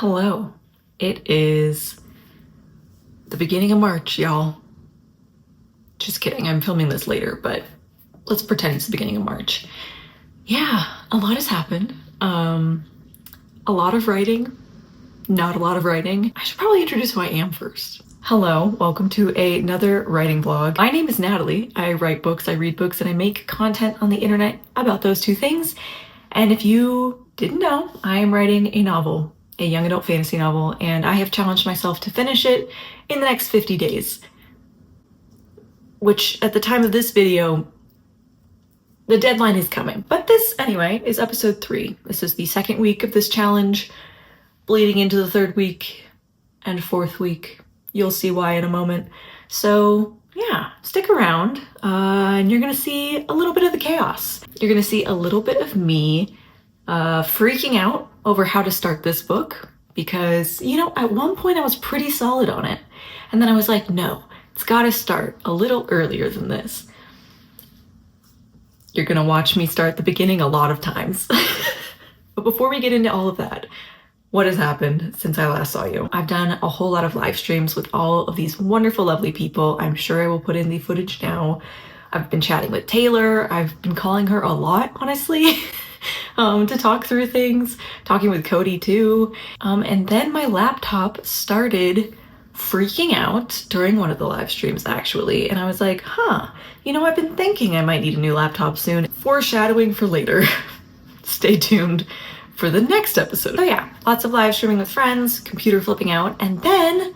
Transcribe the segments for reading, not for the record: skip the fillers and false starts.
Hello. It is the beginning of March, y'all. Just kidding, I'm filming this later, but let's pretend it's the beginning of March. Yeah, a lot has happened. A lot of writing, not a lot of writing. I should probably introduce who I am first. Hello, welcome to another writing vlog. My name is Natalie. I write books, I read books, and I make content on the internet about those two things. And if you didn't know, I am writing a novel, a young adult fantasy novel, and I have challenged myself to finish it in the next 50 days. Which, at the time of this video, the deadline is coming. But this, anyway, is episode 3. This is the second week of this challenge, bleeding into the third week and 4th week. You'll see why in a moment. So, yeah, stick around, and you're gonna see a little bit of the chaos. You're gonna see a little bit of me freaking out over how to start this book, because, you know, at one point I was pretty solid on it. And then I was like, no, it's gotta start a little earlier than this. You're gonna watch me start the beginning a lot of times. But before we get into all of that, what has happened since I last saw you? I've done a whole lot of live streams with all of these wonderful, lovely people. I'm sure I will put in the footage now. I've been chatting with Taylor. I've been calling her a lot, honestly, to talk through things, talking with Cody too. And then my laptop started freaking out during one of the live streams, actually. And I was like, you know, I've been thinking I might need a new laptop soon. Foreshadowing for later. Stay tuned for the next episode. So yeah, lots of live streaming with friends, computer flipping out, and then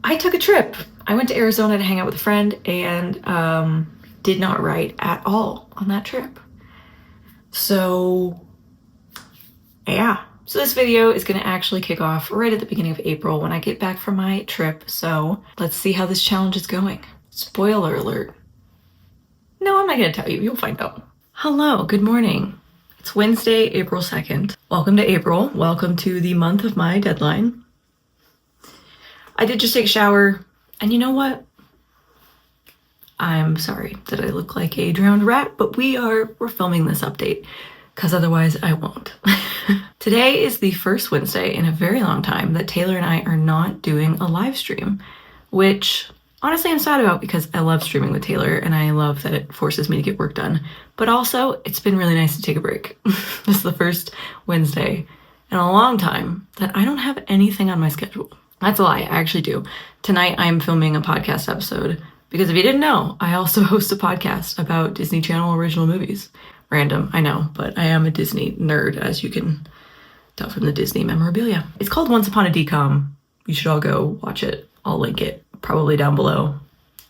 I took a trip. I went to Arizona to hang out with a friend and did not write at all on that trip. So yeah, so this video is gonna actually kick off right at the beginning of April when I get back from my trip. So let's see how this challenge is going. Spoiler alert. No, I'm not gonna tell you, you'll find out. Hello, good morning. It's Wednesday, April 2nd. Welcome to April. Welcome to the month of my deadline. I did just take a shower, and you know what? I'm sorry that I look like a drowned rat, but we're filming this update, because otherwise I won't. Today is the first Wednesday in a very long time that Taylor and I are not doing a live stream, which honestly I'm sad about because I love streaming with Taylor and I love that it forces me to get work done. But also, it's been really nice to take a break. This is the first Wednesday in a long time that I don't have anything on my schedule. That's a lie, I actually do. Tonight I'm filming a podcast episode because if you didn't know, I also host a podcast about Disney Channel original movies. Random, I know, but I am a Disney nerd, as you can tell from the Disney memorabilia. It's called Once Upon a DCOM. You should all go watch it. I'll link it probably down below.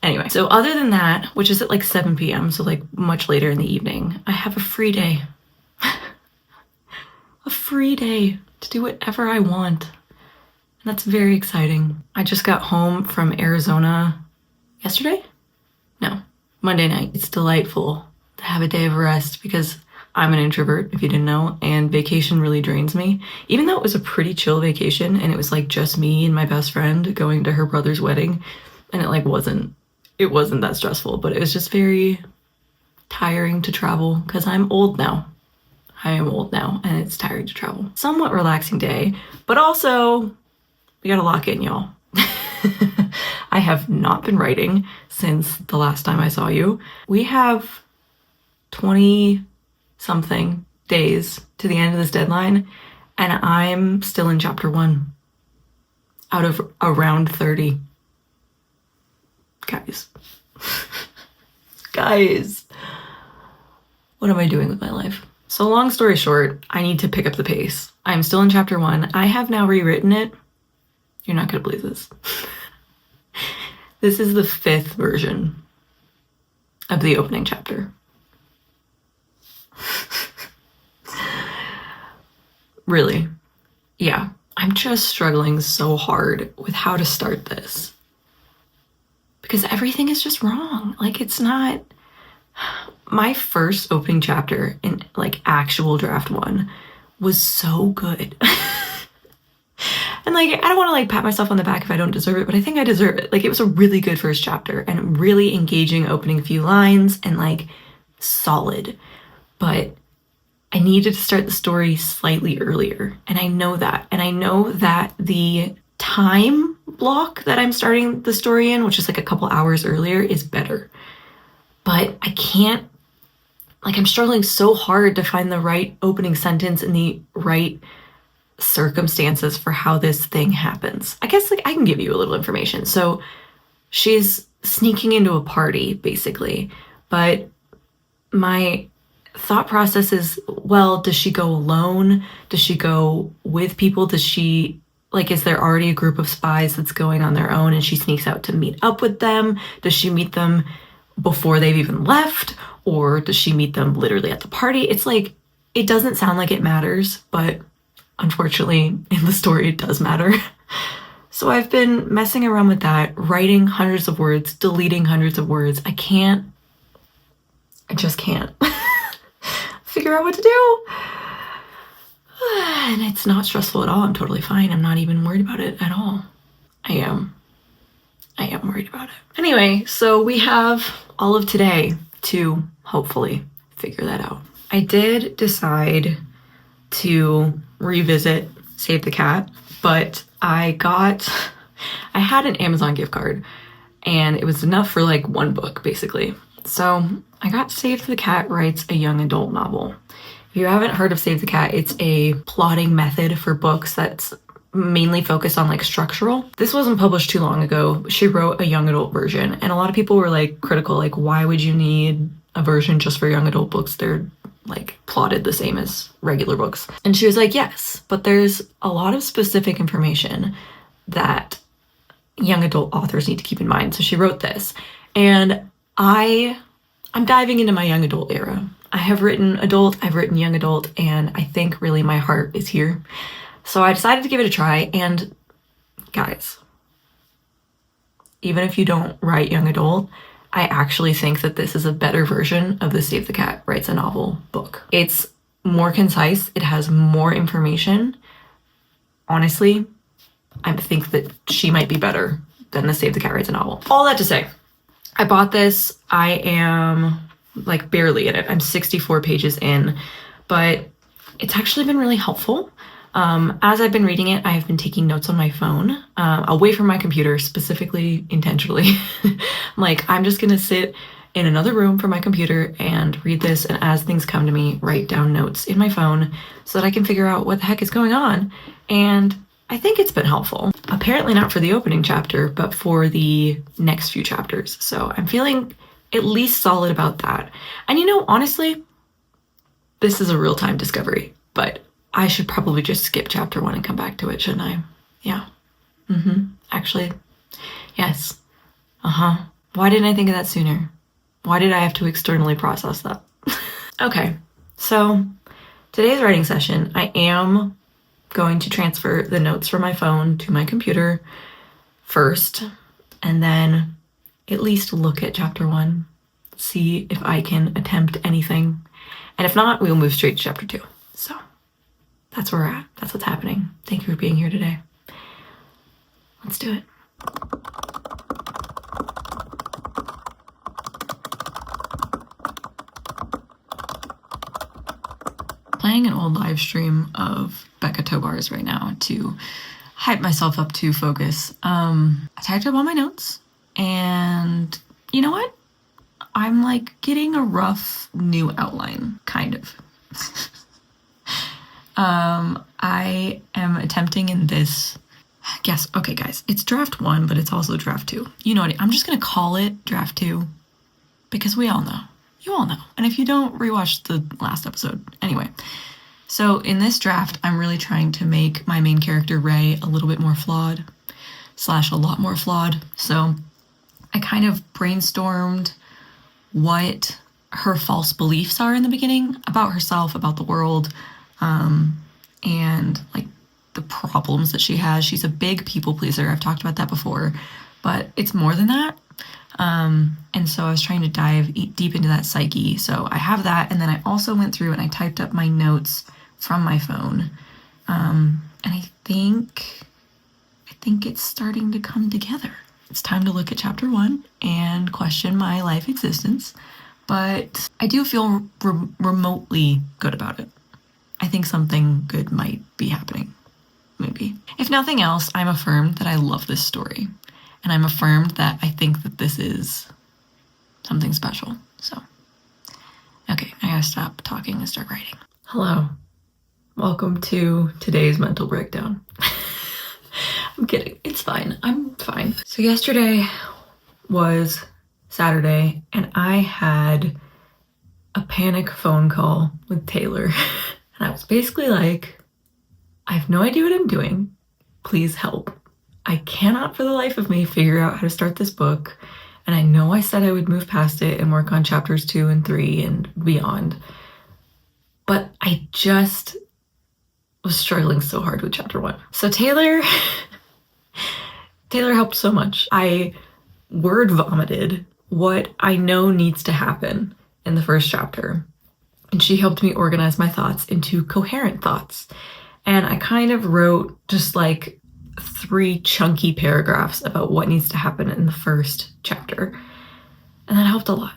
Anyway, so other than that, which is at like 7 p.m., so like much later in the evening, I have a free day. A free day to do whatever I want. And that's very exciting. I just got home from Arizona yesterday? No, Monday night. It's delightful to have a day of rest because I'm an introvert, if you didn't know, and vacation really drains me. Even though it was a pretty chill vacation and it was like just me and my best friend going to her brother's wedding, and it wasn't that stressful, but it was just very tiring to travel because I'm old now. I am old now and it's tiring to travel. Somewhat relaxing day, but also we gotta lock in, y'all. I have not been writing since the last time I saw you. We have 20 something days to the end of this deadline and I'm still in chapter 1 out of around 30. Guys, what am I doing with my life? So long story short, I need to pick up the pace. I'm still in chapter 1. I have now rewritten it. You're not gonna believe this. This is the 5th version of the opening chapter. Really? Yeah, I'm just struggling so hard with how to start this. Because everything is just wrong. Like, it's not... My first opening chapter in, like, actual draft 1 was so good. And, like, I don't want to, like, pat myself on the back if I don't deserve it, but I think I deserve it. Like, it was a really good first chapter and really engaging opening few lines and, like, solid. But I needed to start the story slightly earlier. And I know that. And I know that the time block that I'm starting the story in, which is like a couple hours earlier, is better. But I can't, like, I'm struggling so hard to find the right opening sentence and the right circumstances for how this thing happens. I guess, like, I can give you a little information. So she's sneaking into a party, basically. But my thought process is, well, does she go alone? Does she go with people? Does she, like, is there already a group of spies that's going on their own and she sneaks out to meet up with them? Does she meet them before they've even left? Or does she meet them literally at the party? It's like, it doesn't sound like it matters, but unfortunately in the story it does matter. So I've been messing around with that, writing hundreds of words, deleting hundreds of words. I just can't figure out what to do. And it's not stressful at all. I'm totally fine. I'm not even worried about it at all. I am worried about it. Anyway, so we have all of today to hopefully figure that out. I did decide to revisit Save the Cat, but I had an Amazon gift card and it was enough for like one book basically. So I got Save the Cat Writes a Young Adult Novel. If you haven't heard of Save the Cat, it's a plotting method for books that's mainly focused on like structural. This wasn't published too long ago. She wrote a young adult version and a lot of people were like critical, like why would you need a version just for young adult books? They're like plotted the same as regular books. And she was like, yes, but there's a lot of specific information that young adult authors need to keep in mind. So she wrote this and I'm diving into my young adult era. I have written adult, I've written young adult, and I think really my heart is here. So I decided to give it a try, and guys, even if you don't write young adult, I actually think that this is a better version of the Save the Cat Writes a Novel book. It's more concise, it has more information. Honestly, I think that she might be better than the Save the Cat Writes a Novel. All that to say, I bought this. I am like barely in it. I'm 64 pages in, but it's actually been really helpful. As I've been reading it, I have been taking notes on my phone, away from my computer, specifically intentionally. I'm just gonna sit in another room from my computer and read this, and as things come to me, write down notes in my phone so that I can figure out what the heck is going on. And I think it's been helpful. Apparently not for the opening chapter, but for the next few chapters. So I'm feeling at least solid about that. And you know, honestly, this is a real-time discovery, but I should probably just skip chapter 1 and come back to it, shouldn't I? Yeah. Actually, yes. Why didn't I think of that sooner? Why did I have to externally process that? Okay, so today's writing session, I am going to transfer the notes from my phone to my computer first, and then at least look at chapter 1, see if I can attempt anything. And if not, we'll move straight to chapter 2. So that's where we're at. That's what's happening. Thank you for being here today. Let's do it. Playing an old live stream of Becca Tobar's right now to hype myself up to focus. I typed up all my notes, and you know what? I'm like getting a rough new outline, kind of. I am attempting in this, okay guys, it's draft 1, but it's also draft 2. You know what, I'm just gonna call it draft 2 because we all know. You all know. And if you don't, rewatch the last episode. Anyway, so in this draft, I'm really trying to make my main character, Ray, a little bit more flawed, / a lot more flawed. So I kind of brainstormed what her false beliefs are in the beginning about herself, about the world, and like the problems that she has. She's a big people pleaser. I've talked about that before, but it's more than that. And so I was trying to dive deep into that psyche. So I have that. And then I also went through and I typed up my notes from my phone. And I think it's starting to come together. It's time to look at chapter 1 and question my life existence. But I do feel remotely good about it. I think something good might be happening. Maybe. If nothing else, I'm affirmed that I love this story. And I'm affirmed that I think that this is something special. So, okay, I gotta stop talking and start writing. Hello. Welcome to today's mental breakdown. I'm kidding. It's fine. I'm fine. So yesterday was Saturday and I had a panic phone call with Taylor. And I was basically like, I have no idea what I'm doing. Please help. I cannot for the life of me figure out how to start this book. And I know I said I would move past it and work on chapters 2 and 3 and beyond. But I just was struggling so hard with chapter 1. So Taylor helped so much. I word vomited what I know needs to happen in the first chapter. And she helped me organize my thoughts into coherent thoughts. And I kind of wrote just like 3 chunky paragraphs about what needs to happen in the first chapter. And that helped a lot.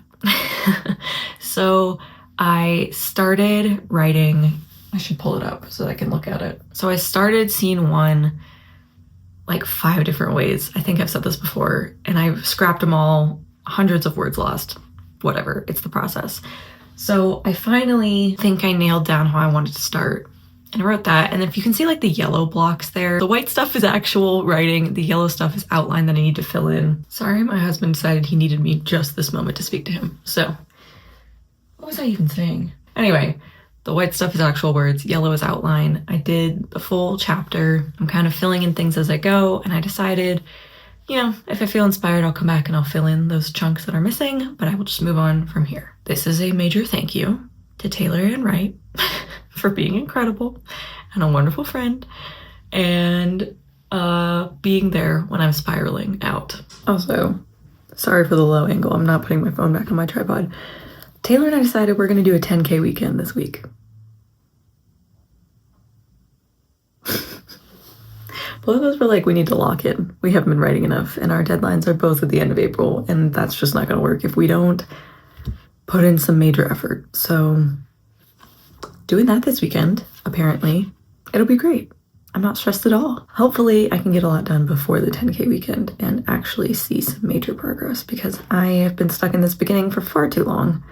So I started writing, I should pull it up so that I can look at it. So I started scene 1 like 5 different ways. I think I've said this before, and I've scrapped them all, hundreds of words lost, whatever, it's the process. So I finally think I nailed down how I wanted to start. And I wrote that, and if you can see like the yellow blocks there, the white stuff is actual writing, the yellow stuff is outline that I need to fill in. Sorry, my husband decided he needed me just this moment to speak to him. So, what was I even saying? Anyway, the white stuff is actual words, yellow is outline. I did the full chapter. I'm kind of filling in things as I go, and I decided, you know, if I feel inspired, I'll come back and I'll fill in those chunks that are missing, but I will just move on from here. This is a major thank you to Taylor and Wright for being incredible and a wonderful friend and being there when I'm spiraling out. Also, sorry for the low angle. I'm not putting my phone back on my tripod. Taylor and I decided we're going to do a 10K weekend this week. Both of us were like, we need to lock in. We haven't been writing enough and our deadlines are both at the end of April and that's just not going to work if we don't put in some major effort. So doing that this weekend, apparently, it'll be great. I'm not stressed at all. Hopefully I can get a lot done before the 10K weekend and actually see some major progress because I have been stuck in this beginning for far too long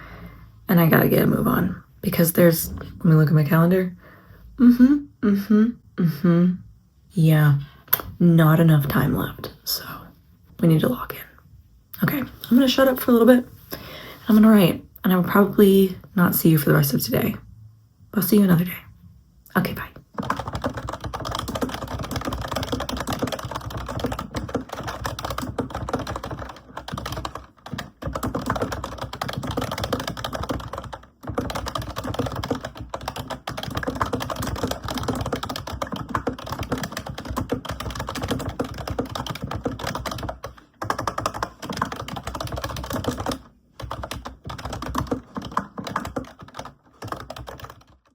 and I gotta get a move on because there's, let me look at my calendar. Yeah, not enough time left. So we need to lock in. Okay, I'm gonna shut up for a little bit. I'm gonna write and I will probably not see you for the rest of today. I'll see you another day. Okay, bye.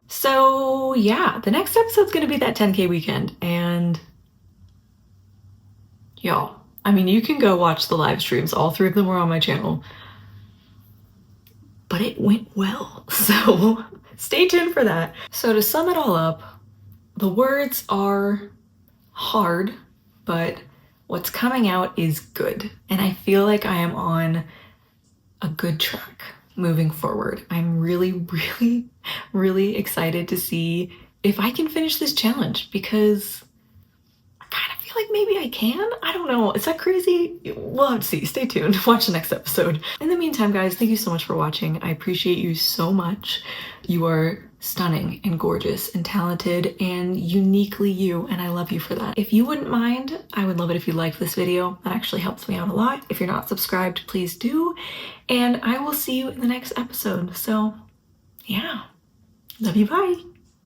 So yeah, the next episode's gonna be that 10K weekend and y'all, I mean, you can go watch the live streams. All 3 of them were on my channel, but it went well. So stay tuned for that. So to sum it all up, the words are hard, but what's coming out is good. And I feel like I am on a good track moving forward. I'm really excited to see if I can finish this challenge because I kind of feel like maybe I can. I don't know. Is that crazy? We'll have to see. Stay tuned. Watch the next episode. In the meantime, guys, thank you so much for watching. I appreciate you so much. You are stunning and gorgeous and talented and uniquely you, and I love you for that. If you wouldn't mind, I would love it if you liked this video. That actually helps me out a lot. If you're not subscribed, please do. And I will see you in the next episode. So yeah, love you, bye.